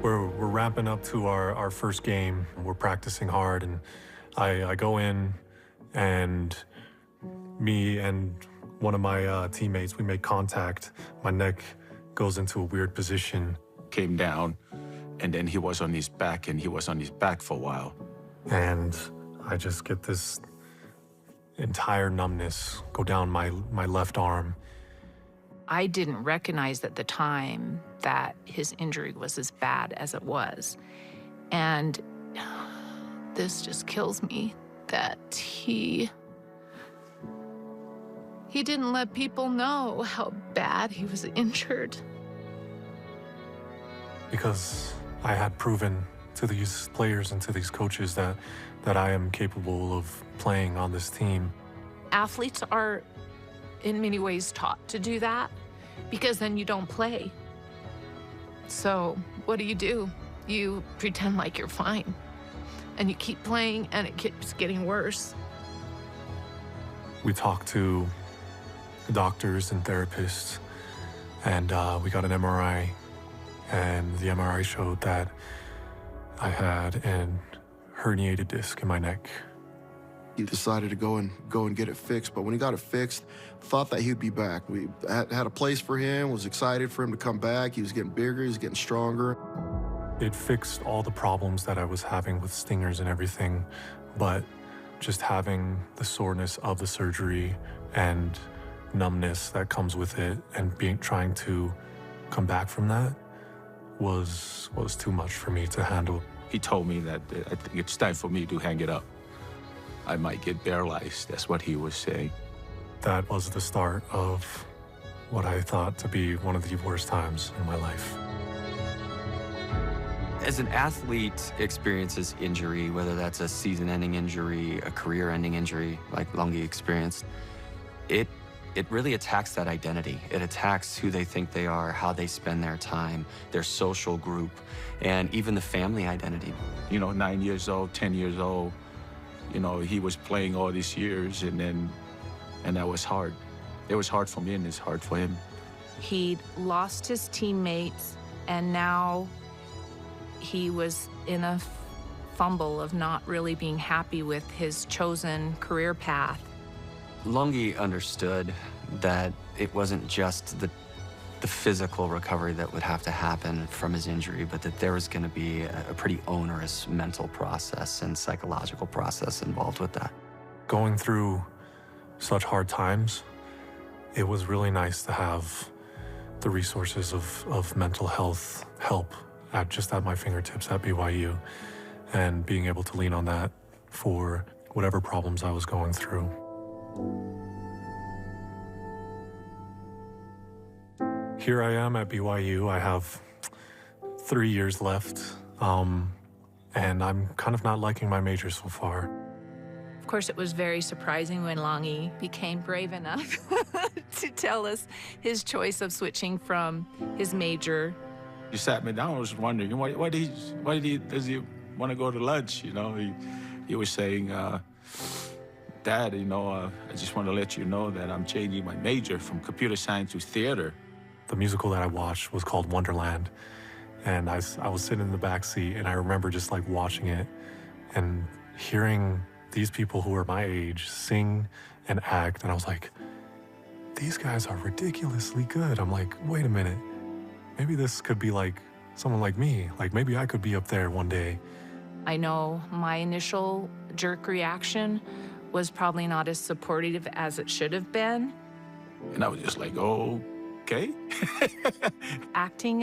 We're ramping up to our first game. We're practicing hard, and I go in, and me and one of my teammates, we make contact. My neck goes into a weird position. Came down, and then he was on his back, and he was on his back for a while. And I just get this entire numbness go down my left arm. I didn't recognize at the time that his injury was as bad as it was. And this just kills me that he didn't let people know how bad he was injured. Because I had proven to these players and to these coaches that I am capable of playing on this team. Athletes are in many ways taught to do that because then you don't play. So what do? You pretend like you're fine and you keep playing and it keeps getting worse. We talked to doctors and therapists, and we got an MRI, and the MRI showed that I had an herniated disc in my neck. He decided to go and get it fixed, but when he got it fixed, thought that he'd be back. We had a place for him, was excited for him to come back. He was getting bigger, he was getting stronger. It fixed all the problems that I was having with stingers and everything, but just having the soreness of the surgery and numbness that comes with it and trying to come back from that was too much for me to handle. He told me that I think it's time for me to hang it up. I might get paralyzed. That's what he was saying. That was the start of what I thought to be one of the worst times in my life. As an athlete experiences injury, whether that's a season-ending injury, a career-ending injury like Lungi experienced, it really attacks that identity. It attacks who they think they are, how they spend their time, their social group, and even the family identity. 9 years old, 10 years old, he was playing all these years, and that was hard. It was hard for me, and it's hard for him. He'd lost his teammates, and now he was in a fumble of not really being happy with his chosen career path. Lungi understood that it wasn't just the physical recovery that would have to happen from his injury, but that there was going to be a pretty onerous mental process and psychological process involved with that. Going through such hard times, it was really nice to have the resources of mental health help just at my fingertips at BYU, and being able to lean on that for whatever problems I was going through. Here I am at BYU. I have 3 years left, and I'm kind of not liking my major so far. Of course, it was very surprising when Langi became brave enough to tell us his choice of switching from his major. He sat me down. I was wondering, why does he want to go to lunch? He was saying, Dad, I just want to let you know that I'm changing my major from computer science to theater. The musical that I watched was called Wonderland, and I was sitting in the back seat, and I remember just like watching it and hearing these people who are my age sing and act, and I was like, these guys are ridiculously good. I'm like, wait a minute, maybe this could be like someone like me, like maybe I could be up there one day. I know my initial jerk reaction was probably not as supportive as it should have been. And I was just like, okay. Acting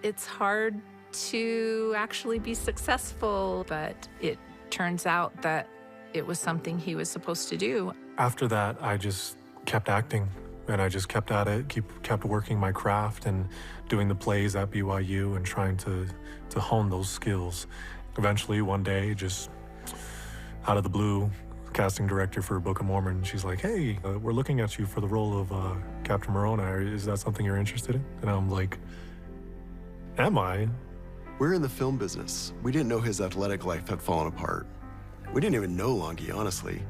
it's hard to actually be successul, but it turns out that it was something he was supposed to do. After that, I just kept acting, and I just kept at it, kept working my craft and doing the plays at BYU and trying to hone those skills. Eventually, one day, just out of the blue, casting director for Book of Mormon, she's like, hey, we're looking at you for the role of Captain Moroni. Is that something you're interested in? And I'm like, am I? We're in the film business. We didn't know his athletic life had fallen apart. We didn't even know Langi, honestly.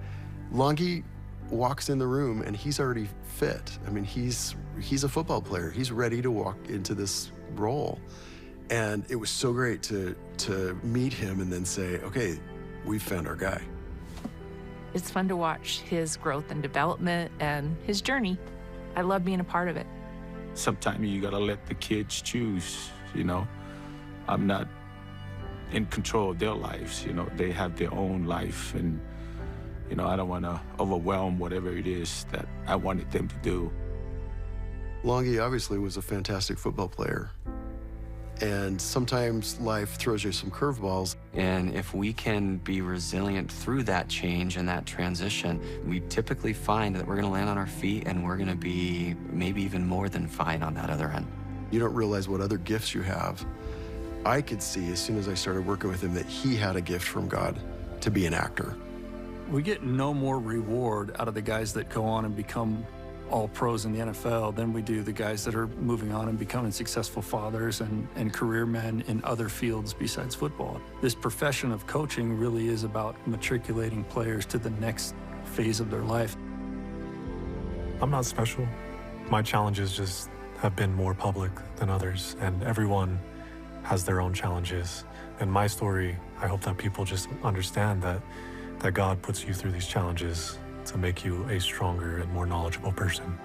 Langi walks in the room and he's already fit. I mean, he's a football player. He's ready to walk into this role. And it was so great to meet him and then say, okay, we've found our guy. It's fun to watch his growth and development and his journey. I love being a part of it. Sometimes you gotta let the kids choose, you know. I'm not in control of their lives, you know. They have their own life, and, you know, I don't wanna overwhelm whatever it is that I wanted them to do. Langi obviously was a fantastic football player. And sometimes life throws you some curveballs. And if we can be resilient through that change and that transition, we typically find that we're going to land on our feet and we're going to be maybe even more than fine on that other end. You don't realize what other gifts you have. I could see as soon as I started working with him that he had a gift from God to be an actor. We get no more reward out of the guys that go on and become all pros in the NFL than we do the guys that are moving on and becoming successful fathers and career men in other fields besides football. This profession of coaching really is about matriculating players to the next phase of their life. I'm not special. My challenges just have been more public than others, and everyone has their own challenges. And my story, I hope that people just understand that God puts you through these challenges to make you a stronger and more knowledgeable person.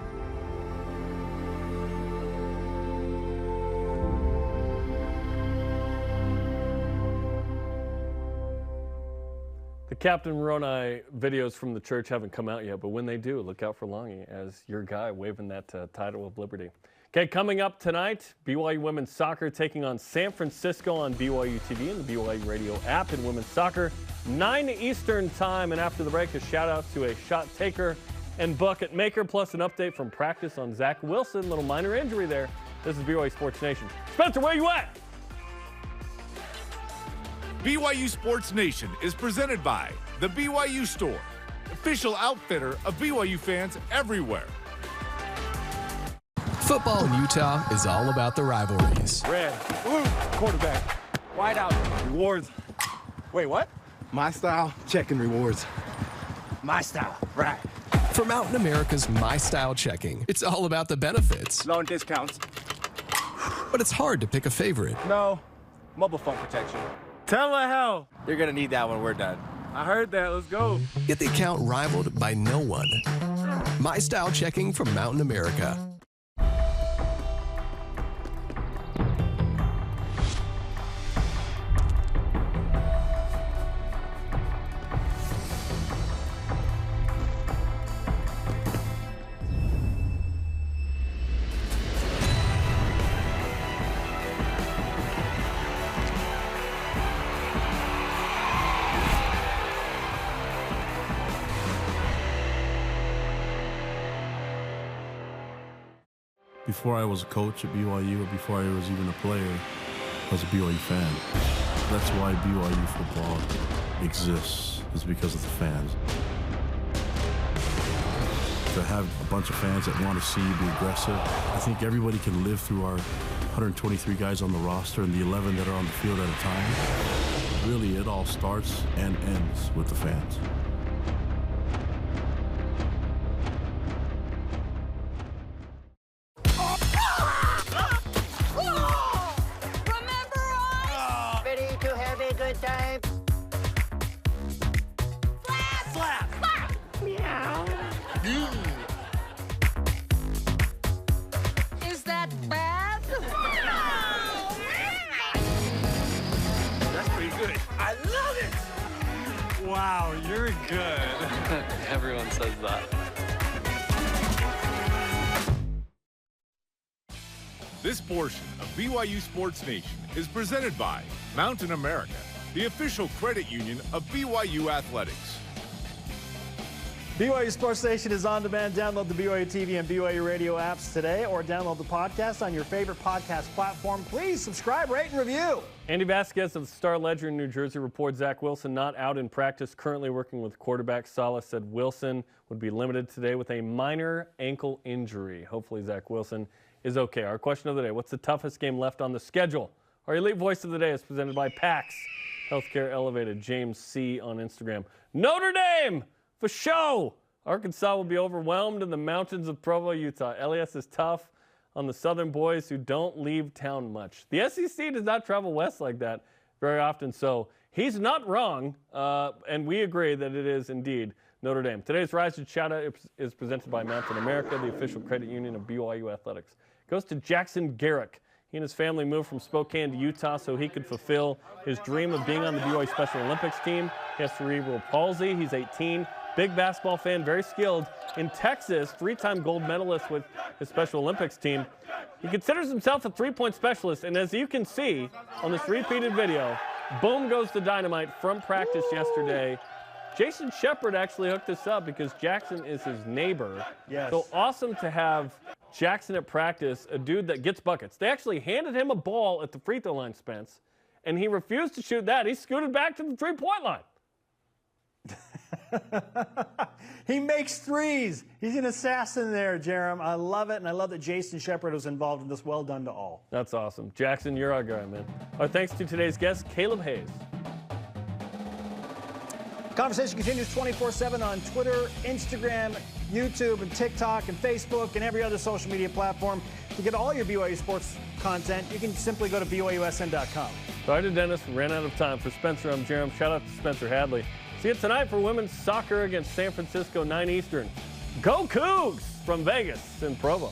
The Captain Moroni videos from the church haven't come out yet, but when they do, look out for Langi as your guy waving that title of liberty. Okay, coming up tonight, BYU women's soccer taking on San Francisco on BYU TV and the BYU radio app in women's soccer. 9 Eastern time, and after the break, a shout out to a shot taker and bucket maker, plus an update from practice on Zach Wilson. Little minor injury there. This is BYU Sports Nation. Spencer, where you at? BYU Sports Nation is presented by the BYU Store, official outfitter of BYU fans everywhere. Football in Utah is all about the rivalries. Red, blue, quarterback, wide out, rewards. Wait, what? My style, checking rewards. My style, right. For Mountain America's My Style Checking, it's all about the benefits. Loan discounts. But it's hard to pick a favorite. No, mobile phone protection. Tell me how. You're gonna need that when we're done. I heard that, let's go. Get the account rivaled by no one. My Style Checking from Mountain America. Before I was a coach at BYU, or before I was even a player, I was a BYU fan. That's why BYU football exists, is because of the fans. To have a bunch of fans that want to see you be aggressive, I think everybody can live through our 123 guys on the roster and the 11 that are on the field at a time. Really, it all starts and ends with the fans. Is that bad? Wow, you're good. Everyone says that. This portion of BYU Sports Nation is presented by Mountain America, the official credit union of BYU Athletics. BYU Sports Nation is on demand. Download the BYU TV and BYU Radio apps today or download the podcast on your favorite podcast platform. Please subscribe, rate, and review. Andy Vasquez of the Star-Ledger in New Jersey reports Zach Wilson not out in practice, currently working with quarterback. Saleh said Wilson would be limited today with a minor ankle injury. Hopefully Zach Wilson is okay. Our question of the day, what's the toughest game left on the schedule? Our elite voice of the day is presented by PAX Healthcare Elevated. James C. on Instagram. Notre Dame! For show! Arkansas will be overwhelmed in the mountains of Provo, Utah. Elias is tough on the Southern boys who don't leave town much. The SEC does not travel west like that very often, so he's not wrong, and we agree that it is indeed Notre Dame. Today's Rise to Shout-Out is presented by Mountain America, the official credit union of BYU Athletics. It goes to Jackson Garrick. He and his family moved from Spokane to Utah so he could fulfill his dream of being on the BYU Special Olympics team. He has cerebral palsy. He's 18. Big basketball fan, very skilled. In Texas, 3-time gold medalist with his Special Olympics team. He considers himself a three-point specialist, and as you can see on this repeated video, boom goes the dynamite from practice yesterday. Jason Shepard actually hooked this up because Jackson is his neighbor. Yes. So awesome to have Jackson at practice, a dude that gets buckets. They actually handed him a ball at the free throw line, Spence, and he refused to shoot that. He scooted back to the three-point line. He makes threes. He's an assassin there, Jarom. I love it, and I love that Jason Shepard was involved in this. Well done to all. That's awesome. Jackson, you're our guy, man. Our thanks to today's guest, Kaleb Hayes. Conversation continues 24/7 on Twitter, Instagram, YouTube, and TikTok, and Facebook, and every other social media platform. To get all your BYU sports content, you can simply go to BYUSN.com. Sorry to Dennis, ran out of time. For Spencer, I'm Jarom. Shout out to Spencer Hadley. See you tonight for women's soccer against San Francisco, 9 Eastern. Go Cougs from Vegas in Provo.